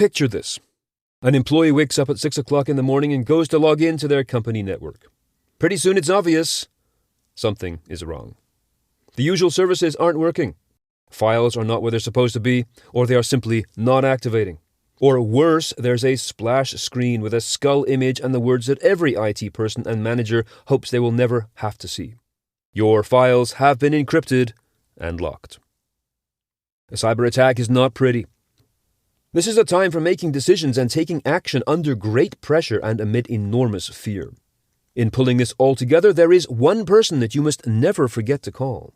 Picture this. An employee wakes up at 6 o'clock in the morning and goes to log into their company network. Pretty soon it's obvious something is wrong. The usual services aren't working. Files are not where they're supposed to be, or they are simply not activating. Or worse, there's a splash screen with a skull image and the words that every IT person and manager hopes they will never have to see. Your files have been encrypted and locked. A cyber attack is not pretty. This is a time for making decisions and taking action under great pressure and amid enormous fear. In pulling this all together, there is one person that you must never forget to call.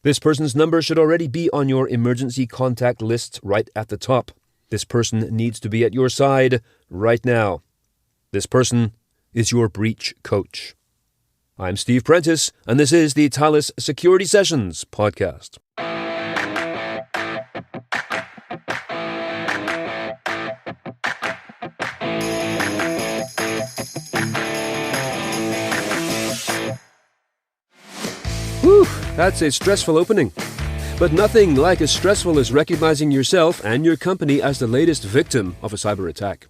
This person's number should already be on your emergency contact list right at the top. This person needs to be at your side right now. This person is your breach coach. I'm Steve Prentice, and this is the Thales Security Sessions podcast. Whew, that's a stressful opening. But nothing like as stressful as recognizing yourself and your company as the latest victim of a cyber attack.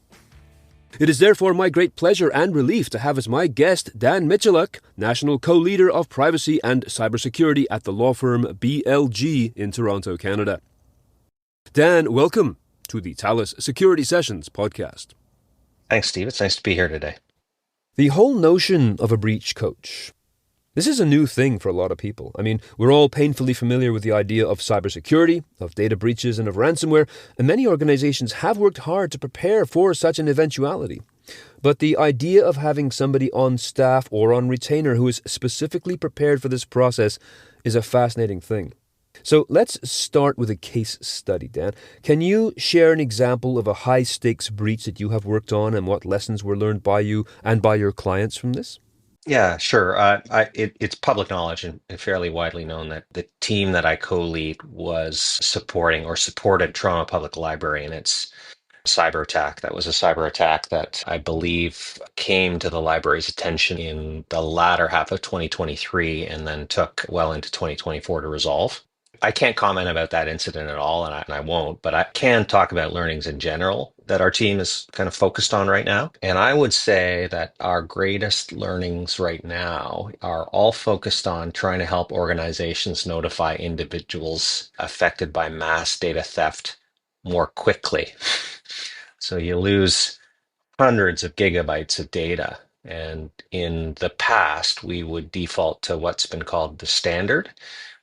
It is therefore my great pleasure and relief to have as my guest Dan Michaluk, National Co-Leader of Privacy and Cybersecurity at the law firm BLG in Toronto, Canada. Dan, welcome to the Thales Security Sessions podcast. Thanks, Steve. It's nice to be here today. The whole notion of a breach coach. This is a new thing for a lot of people. I mean, we're all painfully familiar with the idea of cybersecurity, of data breaches, and of ransomware, and many organizations have worked hard to prepare for such an eventuality. But the idea of having somebody on staff or on retainer who is specifically prepared for this process is a fascinating thing. So let's start with a case study, Dan. Can you share an example of a high-stakes breach that you have worked on and what lessons were learned by you and by your clients from this? Yeah, sure. It's public knowledge and fairly widely known that the team that I co-lead was supported Toronto Public Library in its cyber attack. That was a cyber attack that I believe came to the library's attention in the latter half of 2023 and then took well into 2024 to resolve. I can't comment about that incident at all, and I won't, but I can talk about learnings in general that our team is kind of focused on right now. And I would say that our greatest learnings right now are all focused on trying to help organizations notify individuals affected by mass data theft more quickly. So you lose hundreds of gigabytes of data. And in the past, we would default to what's been called the standard,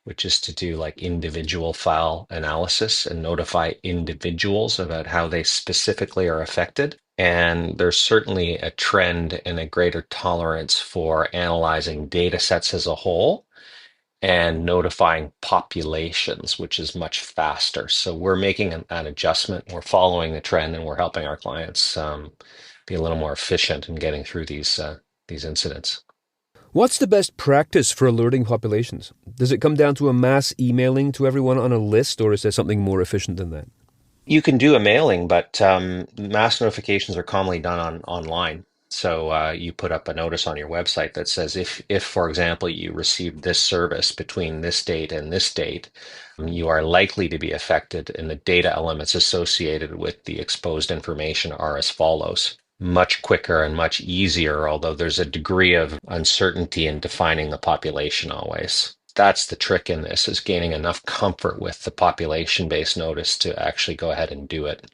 which is to do like individual file analysis and notify individuals about how they specifically are affected. And there's certainly a trend and a greater tolerance for analyzing data sets as a whole and notifying populations, which is much faster. So we're making an adjustment. We're following the trend, and we're helping our clients be a little more efficient in getting through these incidents. What's the best practice for alerting populations? Does it come down to a mass emailing to everyone on a list, or is there something more efficient than that? You can do a mailing, but mass notifications are commonly done online. So you put up a notice on your website that says if, for example, you received this service between this date and this date, you are likely to be affected, and the data elements associated with the exposed information are as follows. Much quicker and much easier, although there's a degree of uncertainty in defining the population always. That's the trick in this, is gaining enough comfort with the population-based notice to actually go ahead and do it.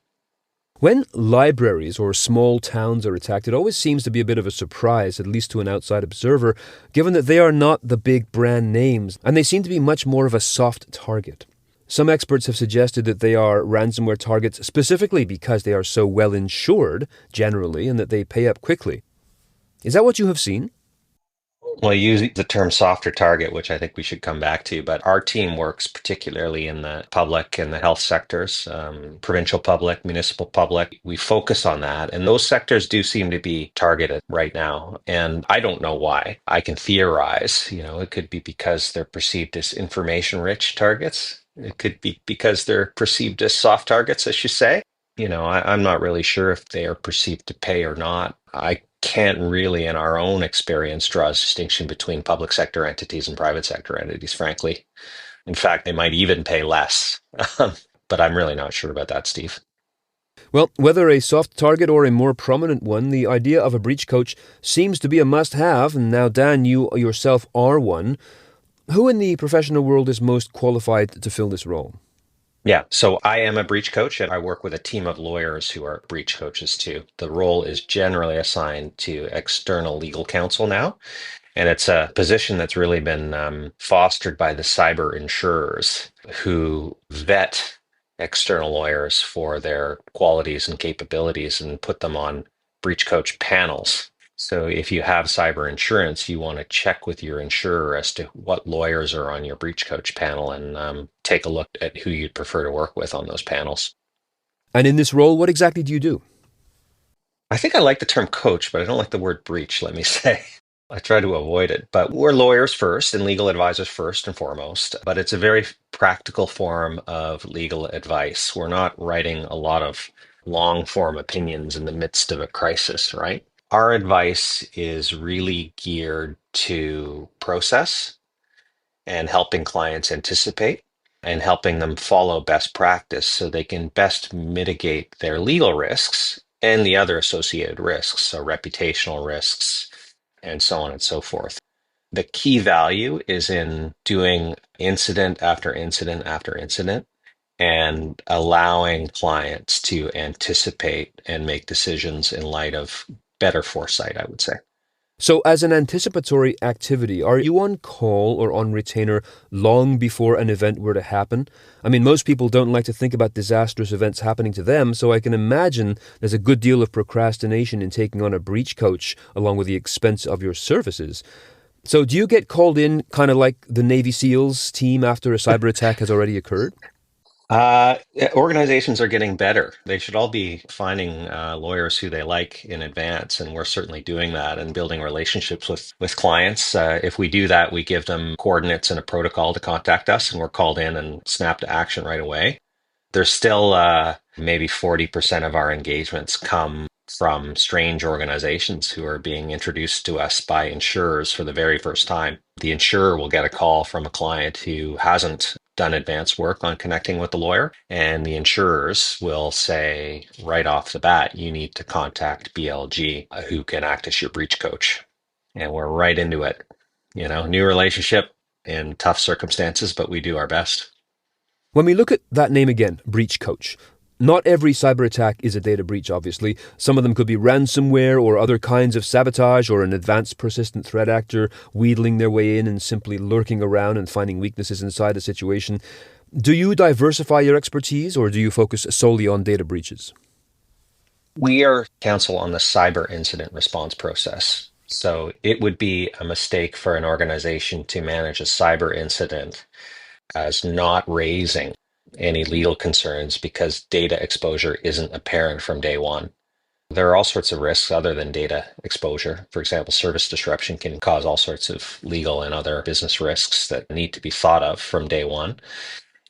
When libraries or small towns are attacked, it always seems to be a bit of a surprise, at least to an outside observer, given that they are not the big brand names, and they seem to be much more of a soft target. Some experts have suggested that they are ransomware targets specifically because they are so well insured, generally, and that they pay up quickly. Is that what you have seen? Well, you use the term softer target, which I think we should come back to, but our team works particularly in the public and the health sectors, provincial public, municipal public. We focus on that, and those sectors do seem to be targeted right now. And I don't know why. I can theorize, it could be because they're perceived as information-rich targets. It could be because they're perceived as soft targets, as you say. I'm not really sure if they are perceived to pay or not. I can't really, in our own experience, draw a distinction between public sector entities and private sector entities, frankly. In fact, they might even pay less. But I'm really not sure about that, Steve. Well, whether a soft target or a more prominent one, the idea of a breach coach seems to be a must have, and now, Dan, you yourself are one. Who in the professional world is most qualified to fill this role? Yeah, so I am a breach coach and I work with a team of lawyers who are breach coaches too. The role is generally assigned to external legal counsel now. And it's a position that's really been fostered by the cyber insurers who vet external lawyers for their qualities and capabilities and put them on breach coach panels. So if you have cyber insurance, you want to check with your insurer as to what lawyers are on your breach coach panel and take a look at who you'd prefer to work with on those panels. And in this role, what exactly do you do? I think I like the term coach, but I don't like the word breach, let me say. I try to avoid it, but we're lawyers first and legal advisors first and foremost. But it's a very practical form of legal advice. We're not writing a lot of long form opinions in the midst of a crisis, right? Our advice is really geared to process and helping clients anticipate and helping them follow best practice so they can best mitigate their legal risks and the other associated risks, so reputational risks and so on and so forth. The key value is in doing incident after incident after incident and allowing clients to anticipate and make decisions in light of better foresight, I would say. So, as an anticipatory activity, are you on call or on retainer long before an event were to happen? I mean, most people don't like to think about disastrous events happening to them, so I can imagine there's a good deal of procrastination in taking on a breach coach along with the expense of your services. So, do you get called in kind of like the Navy SEALs team after a cyber attack has already occurred? Organizations are getting better. They should all be finding lawyers who they like in advance, and we're certainly doing that and building relationships with clients. If we do that, we give them coordinates and a protocol to contact us, and we're called in and snap to action right away. There's still maybe 40% of our engagements come from strange organizations who are being introduced to us by insurers for the very first time. The insurer will get a call from a client who hasn't done advanced work on connecting with the lawyer, and the insurers will say right off the bat, you need to contact BLG, who can act as your breach coach. And we're right into it. You know, new relationship in tough circumstances, but we do our best. When we look at that name again, breach coach, not every cyber attack is a data breach, obviously. Some of them could be ransomware or other kinds of sabotage or an advanced persistent threat actor wheedling their way in and simply lurking around and finding weaknesses inside a situation. Do you diversify your expertise or do you focus solely on data breaches? We are counsel on the cyber incident response process. So it would be a mistake for an organization to manage a cyber incident as not raising any legal concerns because data exposure isn't apparent from day one. There are all sorts of risks other than data exposure. For example, service disruption can cause all sorts of legal and other business risks that need to be thought of from day one.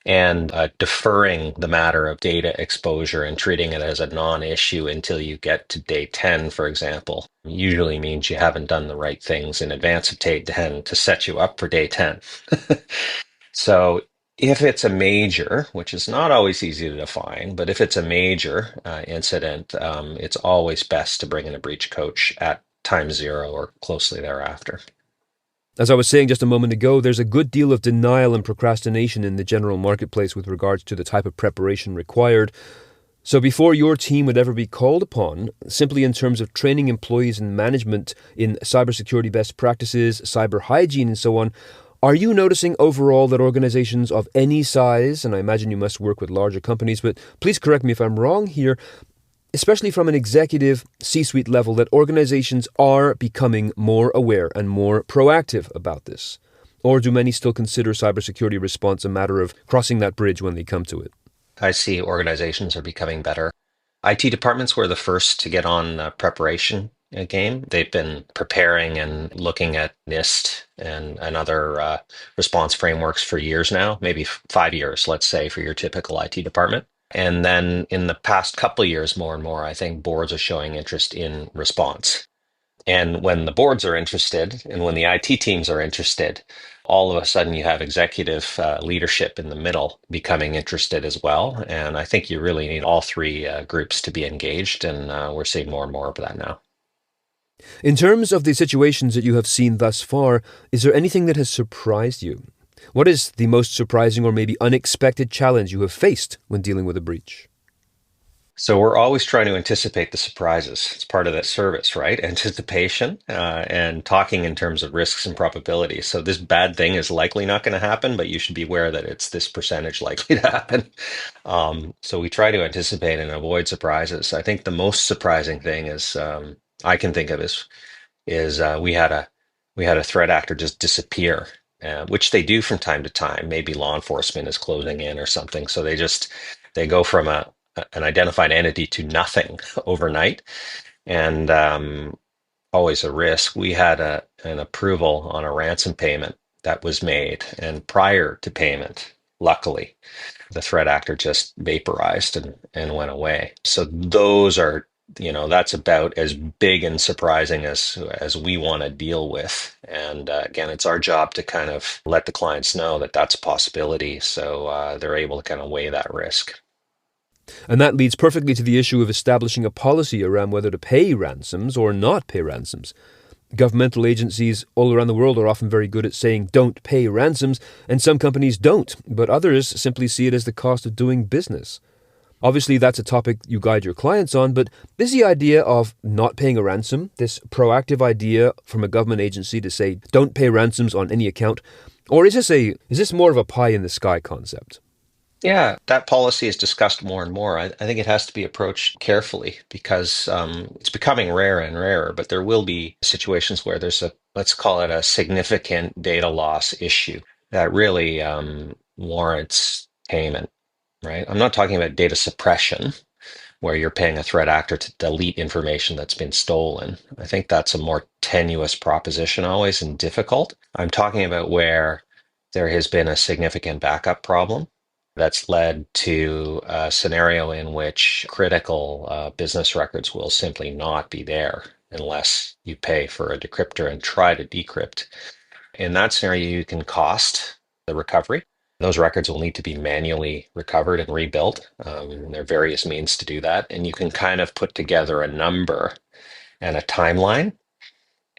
And deferring the matter of data exposure and treating it as a non-issue until you get to day 10, for example, usually means you haven't done the right things in advance of day 10 to set you up for day 10. So if it's a major, which is not always easy to define, but if it's a major incident, it's always best to bring in a breach coach at time zero or closely thereafter. As I was saying just a moment ago, there's a good deal of denial and procrastination in the general marketplace with regards to the type of preparation required. So before your team would ever be called upon, simply in terms of training employees and management in cybersecurity best practices, cyber hygiene, and so on, are you noticing overall that organizations of any size, and I imagine you must work with larger companies, but please correct me if I'm wrong here, especially from an executive C-suite level, that organizations are becoming more aware and more proactive about this? Or do many still consider cybersecurity response a matter of crossing that bridge when they come to it? I see organizations are becoming better. IT departments were the first to get on preparation game. They've been preparing and looking at NIST and other response frameworks for years now, maybe 5 years, let's say, for your typical IT department. And then in the past couple of years, more and more, I think boards are showing interest in response. And when the boards are interested and when the IT teams are interested, all of a sudden you have executive leadership in the middle becoming interested as well. And I think you really need all three groups to be engaged, and we're seeing more and more of that now. In terms of the situations that you have seen thus far, is there anything that has surprised you? What is the most surprising or maybe unexpected challenge you have faced when dealing with a breach? So we're always trying to anticipate the surprises. It's part of that service, right? Anticipation and talking in terms of risks and probabilities. So this bad thing is likely not going to happen, but you should be aware that it's this percentage likely to happen. So we try to anticipate and avoid surprises. I think the most surprising thing is I can think of is we had a threat actor just disappear, which they do from time to time. Maybe law enforcement is closing in or something, so they go from an identified entity to nothing overnight, and always a risk. We had an approval on a ransom payment that was made, and prior to payment, luckily, the threat actor just vaporized and went away. So those are, that's about as big and surprising as we want to deal with. And again, it's our job to kind of let the clients know that that's a possibility, so they're able to kind of weigh that risk. And that leads perfectly to the issue of establishing a policy around whether to pay ransoms or not pay ransoms. Governmental agencies all around the world are often very good at saying don't pay ransoms, and some companies don't, but others simply see it as the cost of doing business. Obviously, that's a topic you guide your clients on, but is the idea of not paying a ransom, this proactive idea from a government agency to say don't pay ransoms on any account, or is this more of a pie in the sky concept? Yeah, that policy is discussed more and more. I think it has to be approached carefully because it's becoming rarer and rarer, but there will be situations where there's let's call it a significant data loss issue that really warrants payment, right? I'm not talking about data suppression, where you're paying a threat actor to delete information that's been stolen. I think that's a more tenuous proposition always and difficult. I'm talking about where there has been a significant backup problem that's led to a scenario in which critical business records will simply not be there unless you pay for a decryptor and try to decrypt. In that scenario, you can cost the recovery. Those records will need to be manually recovered and rebuilt. There are various means to do that. And you can kind of put together a number and a timeline.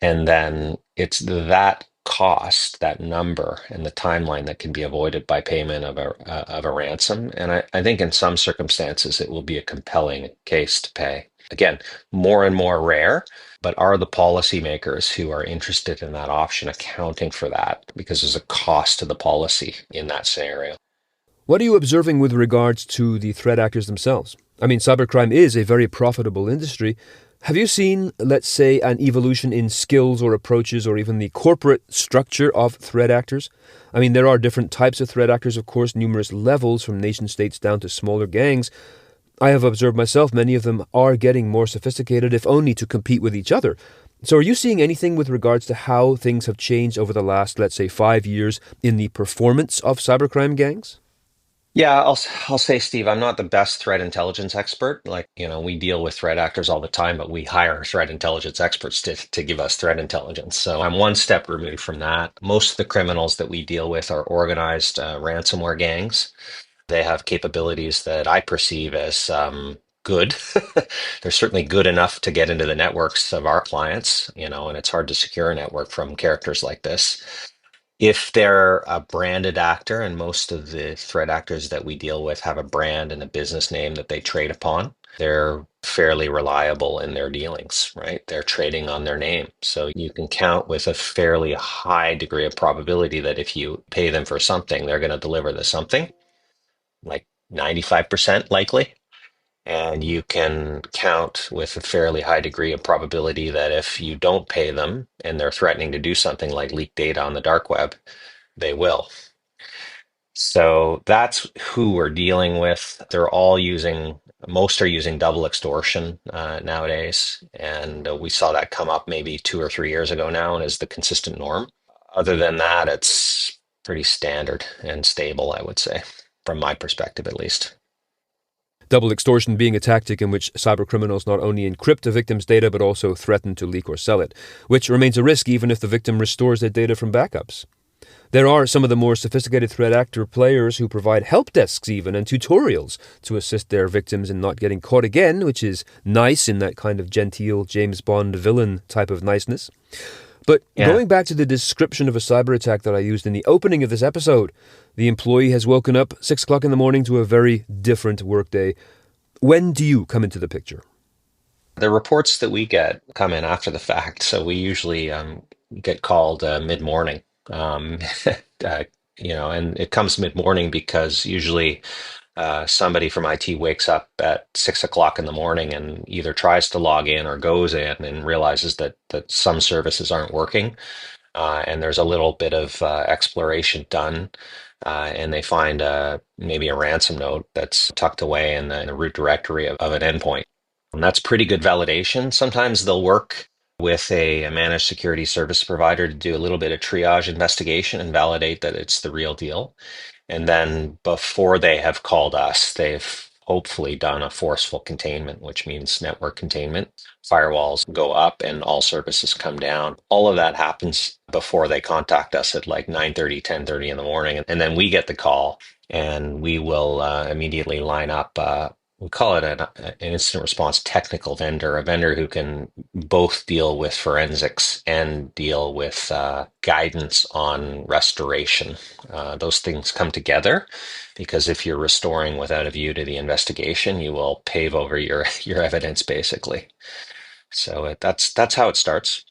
And then it's that cost, that number, and the timeline that can be avoided by payment of a ransom. And I think in some circumstances, it will be a compelling case to pay. Again, more and more rare, but are the policymakers who are interested in that option accounting for that? Because there's a cost to the policy in that scenario. What are you observing with regards to the threat actors themselves? I mean, cybercrime is a very profitable industry. Have you seen, let's say, an evolution in skills or approaches or even the corporate structure of threat actors? I mean, there are different types of threat actors, of course, numerous levels from nation states down to smaller gangs. I have observed myself many of them are getting more sophisticated, if only to compete with each other. So are you seeing anything with regards to how things have changed over the last, let's say, 5 years in the performance of cybercrime gangs? Yeah, I'll say, Steve, I'm not the best threat intelligence expert. Like, we deal with threat actors all the time, but we hire threat intelligence experts to give us threat intelligence. So I'm one step removed from that. Most of the criminals that we deal with are organized ransomware gangs. They have capabilities that I perceive as good. They're certainly good enough to get into the networks of our clients, and it's hard to secure a network from characters like this. If they're a branded actor, and most of the threat actors that we deal with have a brand and a business name that they trade upon, they're fairly reliable in their dealings, right? They're trading on their name. So you can count with a fairly high degree of probability that if you pay them for something, they're going to deliver the something, like 95% likely. And you can count with a fairly high degree of probability that if you don't pay them and they're threatening to do something like leak data on the dark web, they will. So that's who we're dealing with. Most are using double extortion nowadays. And we saw that come up maybe 2 or 3 years ago now and is the consistent norm. Other than that, it's pretty standard and stable, I would say, from my perspective at least. Double extortion being a tactic in which cybercriminals not only encrypt a victim's data but also threaten to leak or sell it, which remains a risk even if the victim restores their data from backups. There are some of the more sophisticated threat actor players who provide help desks even and tutorials to assist their victims in not getting caught again, which is nice in that kind of genteel James Bond villain type of niceness. But Yeah. going back to the description of a cyber attack that I used in the opening of this episode, the employee has woken up 6 o'clock in the morning to a very different workday. When do you come into the picture? The reports that we get come in after the fact, so we usually get called mid-morning. Um, uh, and it comes mid-morning because usually somebody from IT wakes up at 6 o'clock in the morning and either tries to log in or goes in and realizes that some services aren't working, and there's a little bit of exploration done, and they find maybe a ransom note that's tucked away in the root directory of an endpoint. And that's pretty good validation. Sometimes they'll work with a managed security service provider to do a little bit of triage investigation and validate that it's the real deal. And then before they have called us, they've hopefully done a forceful containment, which means network containment. Firewalls go up and all services come down. All of that happens before they contact us at like 9:30, 10:30 in the morning. And then we get the call and we will immediately line up. We call it an incident response technical vendor, a vendor who can both deal with forensics and deal with guidance on restoration. Those things come together because if you're restoring without a view to the investigation, you will pave over your evidence basically. So that's how it starts.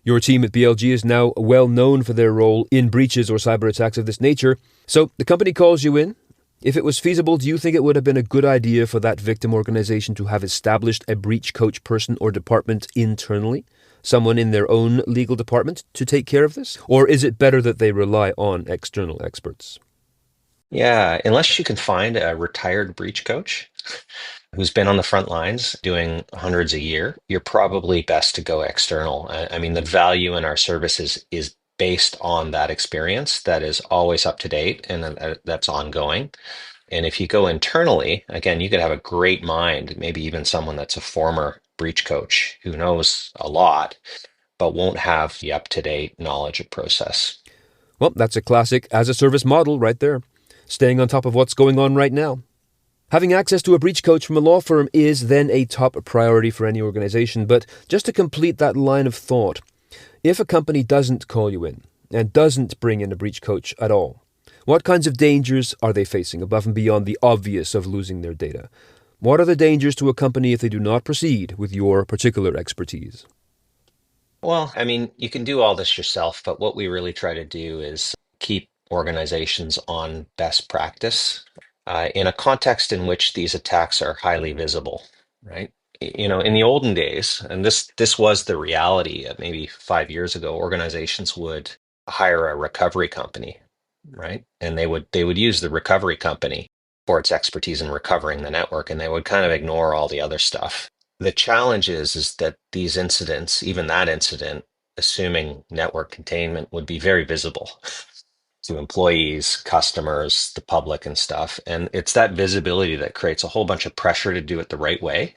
Your team at BLG is now well known for their role in breaches or cyber attacks of this nature. So the company calls you in. If it was feasible, do you think it would have been a good idea for that victim organization to have established a breach coach person or department internally? Someone in their own legal department to take care of this? Or is it better that they rely on external experts? Yeah, unless you can find a retired breach coach who's been on the front lines doing hundreds a year, you're probably best to go external. I mean, the value in our services is based on that experience that is always up to date and that's ongoing. And if you go internally, again, you could have a great mind, maybe even someone that's a former breach coach who knows a lot, but won't have the up-to-date knowledge of process. Well, that's a classic as-a-service model right there. Staying on top of what's going on right now. Having access to a breach coach from a law firm is then a top priority for any organization, but just to complete that line of thought, if a company doesn't call you in and doesn't bring in a breach coach at all, what kinds of dangers are they facing above and beyond the obvious of losing their data? What are the dangers to a company if they do not proceed with your particular expertise? Well, I mean, you can do all this yourself, but what we really try to do is keep organizations on best practice in a context in which these attacks are highly visible, right? In the olden days, and this was the reality maybe 5 years ago, organizations would hire a recovery company, right? And they would use the recovery company for its expertise in recovering the network, and they would kind of ignore all the other stuff. The challenge is that these incidents, even that incident, assuming network containment, would be very visible to employees, customers, the public, and stuff. And it's that visibility that creates a whole bunch of pressure to do it the right way.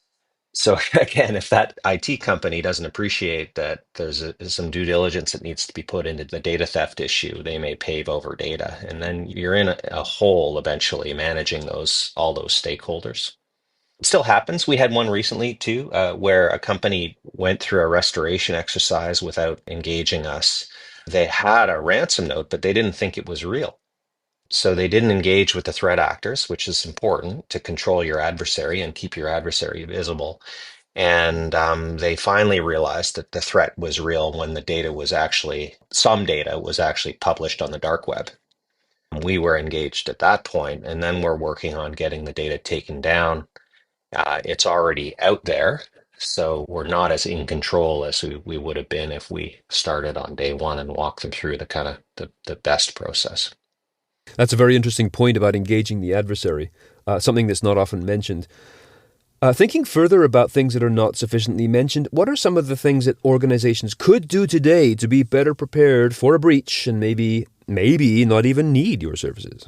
So again, if that IT company doesn't appreciate that there's some due diligence that needs to be put into the data theft issue, they may pave over data, and then you're in a hole eventually managing all those stakeholders. It still happens. We had one recently too, where a company went through a restoration exercise without engaging us. They had a ransom note, but they didn't think it was real. So they didn't engage with the threat actors, which is important to control your adversary and keep your adversary visible. And they finally realized that the threat was real when some data was actually published on the dark web. We were engaged at that point, and then we're working on getting the data taken down. It's already out there, so we're not as in control as we would have been if we started on day one and walked them through the kind of the best process. That's a very interesting point about engaging the adversary, something that's not often mentioned. Thinking further about things that are not sufficiently mentioned, what are some of the things that organizations could do today to be better prepared for a breach and maybe not even need your services?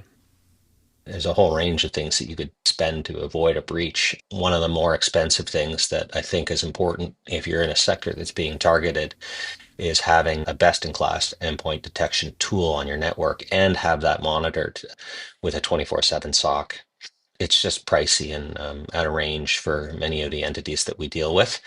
There's a whole range of things that you could spend to avoid a breach. One of the more expensive things that I think is important if you're in a sector that's being targeted is having a best-in-class endpoint detection tool on your network and have that monitored with a 24/7 SOC. It's just pricey and out of range for many of the entities that we deal with.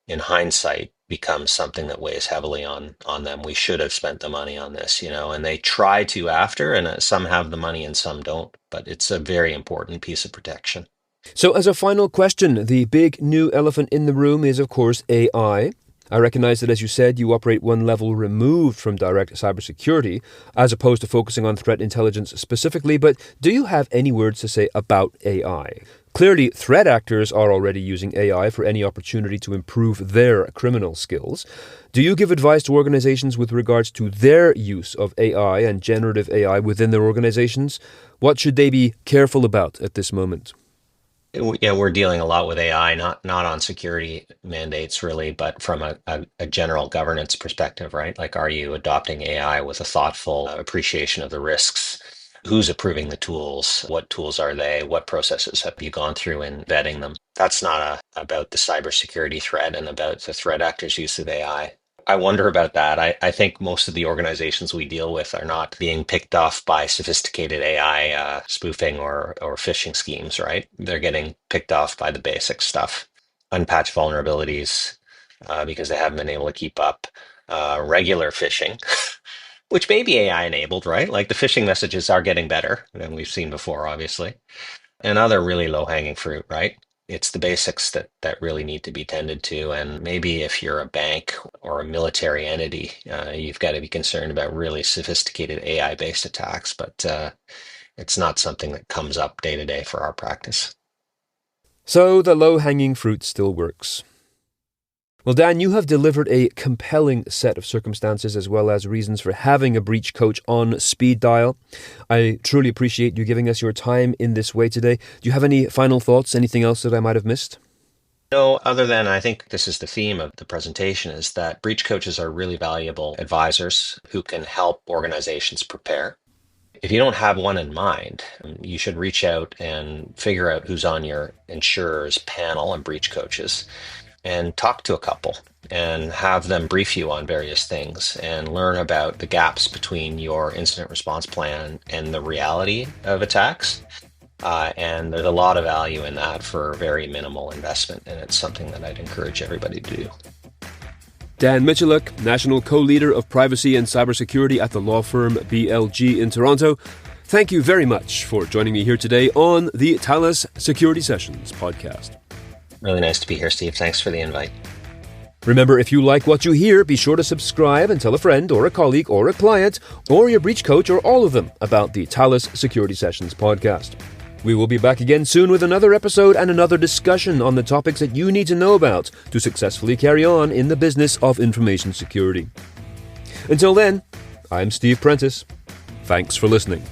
In hindsight, becomes something that weighs heavily on them. We should have spent the money on this, and they try to after, and some have the money and some don't. But it's a very important piece of protection. So as a final question, the big new elephant in the room is, of course, AI. I recognize that, as you said, you operate one level removed from direct cybersecurity, as opposed to focusing on threat intelligence specifically, but do you have any words to say about AI? Clearly, threat actors are already using AI for any opportunity to improve their criminal skills. Do you give advice to organizations with regards to their use of AI and generative AI within their organizations? What should they be careful about at this moment? Yeah, we're dealing a lot with AI, not on security mandates really, but from a general governance perspective, right? Like, are you adopting AI with a thoughtful appreciation of the risks? Who's approving the tools? What tools are they? What processes have you gone through in vetting them? That's not about the cybersecurity threat and about the threat actors' use of AI. I wonder about that. I think most of the organizations we deal with are not being picked off by sophisticated AI spoofing or phishing schemes, right? They're getting picked off by the basic stuff, unpatched vulnerabilities because they haven't been able to keep up, regular phishing, which may be AI enabled, right? Like the phishing messages are getting better than we've seen before, obviously, and other really low hanging fruit, right? It's the basics that really need to be tended to. And maybe if you're a bank or a military entity, you've got to be concerned about really sophisticated AI-based attacks, but it's not something that comes up day to day for our practice. So the low-hanging fruit still works. Well, Dan, you have delivered a compelling set of circumstances as well as reasons for having a breach coach on speed dial. I truly appreciate you giving us your time in this way today. Do you have any final thoughts? Anything else that I might have missed? No, other than I think this is the theme of the presentation, is that breach coaches are really valuable advisors who can help organizations prepare. If you don't have one in mind, you should reach out and figure out who's on your insurer's panel of breach coaches and talk to a couple and have them brief you on various things and learn about the gaps between your incident response plan and the reality of attacks. And there's a lot of value in that for very minimal investment, and it's something that I'd encourage everybody to do. Dan Michaluk, National Co-Leader of Privacy and Cybersecurity at the law firm BLG in Toronto. Thank you very much for joining me here today on the Thales Security Sessions podcast. Really nice to be here, Steve. Thanks for the invite. Remember, if you like what you hear, be sure to subscribe and tell a friend or a colleague or a client or your breach coach or all of them about the Thales Security Sessions podcast. We will be back again soon with another episode and another discussion on the topics that you need to know about to successfully carry on in the business of information security. Until then, I'm Steve Prentice. Thanks for listening.